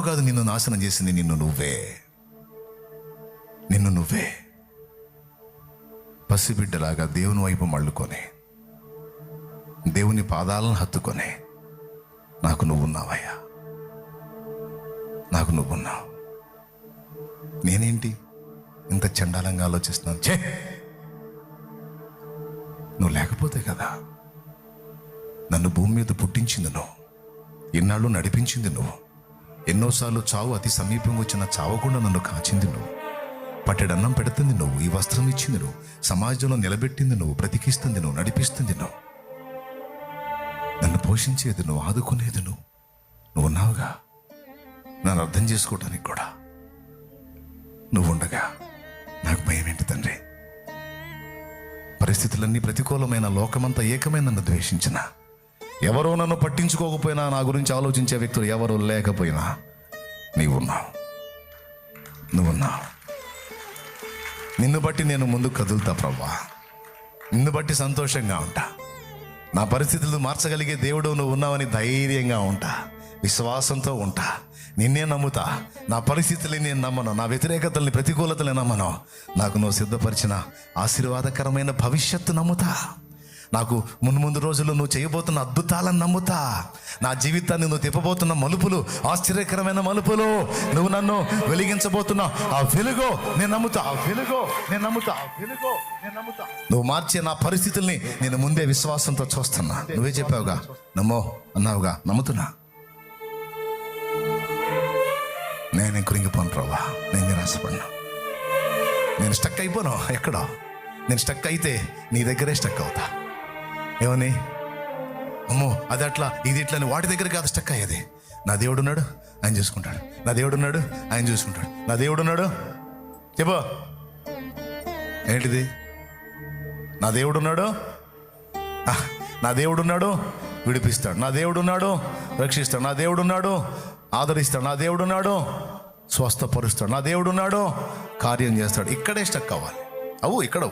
కాదు నిన్ను నాశనం చేసింది నిన్ను నువ్వే పసిబిడ్డలాగా దేవుని వైపు మళ్ళుకొని దేవుని పాదాలను హత్తుకొని నాకు నువ్వున్నావయ్యా, నాకు నువ్వున్నావు. నేనేంటి ఇంత చండాలంగా ఆలోచిస్తున్నాను? నువ్వు లేకపోతే కదా నన్ను భూమి మీద పుట్టించింది నువ్వు, ఎన్నాళ్ళు నడిపించింది నువ్వు, ఎన్నోసార్లు చావు అతి సమీపంగా వచ్చిన చావకుండా నన్ను కాచింది నువ్వు, పట్టెడన్నం పెడుతుంది నువ్వు, ఈ వస్త్రం ఇచ్చింది నువ్వు, సమాజంలో నిలబెట్టింది నువ్వు, బ్రతికిస్తుంది నువ్వు, నడిపిస్తుంది నువ్వు, నన్ను పోషించేది నువ్వు, ఆదుకునేది నువ్వు ఉన్నావుగా. నన్ను అర్థం చేసుకోవడానికి కూడా నువ్వు ఉండగా నాకు భయం ఏంటి తండ్రి? పరిస్థితులన్నీ ప్రతికూలమైన, లోకమంతా ఏకమైన నన్ను ద్వేషించిన, ఎవరో నన్ను పట్టించుకోకపోయినా, నా గురించి ఆలోచించే వ్యక్తులు ఎవరో లేకపోయినా నువ్వున్నావు. నిన్ను బట్టి నేను ముందుకు కదులుతా ప్రభువా, నిన్ను బట్టి సంతోషంగా ఉంటా. నా పరిస్థితులు మార్చగలిగే దేవుడు నువ్వు ఉన్నావని ధైర్యంగా ఉంటా, విశ్వాసంతో ఉంటా, నిన్నే నమ్ముతా. నా పరిస్థితుల్ని నేను నమ్మను, నా వ్యతిరేకతల్ని, ప్రతికూలతల్ని నమ్మను. నాకు నువ్వు సిద్ధపరిచిన ఆశీర్వాదకరమైన భవిష్యత్తు నమ్ముతా. నాకు ముందు రోజుల్లో నువ్వు చేయబోతున్న అద్భుతాలను నమ్ముతా. నా జీవితాన్ని నువ్వు తిప్పబోతున్న మలుపులు, ఆశ్చర్యకరమైన మలుపులు, నువ్వు నన్ను వెలిగించబోతున్న ఆ వెలుగు నేను నమ్ముతా. నువ్వు మార్చే నా పరిస్థితుల్ని నేను ముందే విశ్వాసంతో చూస్తున్నా. నువ్వే చెప్పావుగా, నమ్మో అన్నావుగా, నమ్ముతున్నా. నేను కృంగిపోను ప్రభా, నేను నిరాశపడినా, నేను స్టక్ అయిపోను ఎక్కడో. నేను స్టక్ అయితే నీ దగ్గరే స్టక్ అవుతా. ఏమని? అమ్మో అది అట్లా, ఇది ఇట్లా అని వాటి దగ్గర కాదు స్టక్ అయ్యేది. నా దేవుడు ఉన్నాడు, ఆయన చూసుకుంటాడు. నా దేవుడు ఉన్నాడు, ఆయన చూసుకుంటాడు. నా దేవుడు ఉన్నాడు. చెప్పు ఏంటిది? నా దేవుడు ఉన్నాడు, నా దేవుడు ఉన్నాడు, విడిపిస్తాడు. నా దేవుడు ఉన్నాడు, రక్షిస్తాడు. నా దేవుడు ఉన్నాడు, ఆదరిస్తాడు. నా దేవుడు ఉన్నాడు, స్వస్థపరుస్తాడు. నా దేవుడు ఉన్నాడు, కార్యం చేస్తాడు. ఇక్కడే స్టక్ అవ్వాలి. ఇక్కడ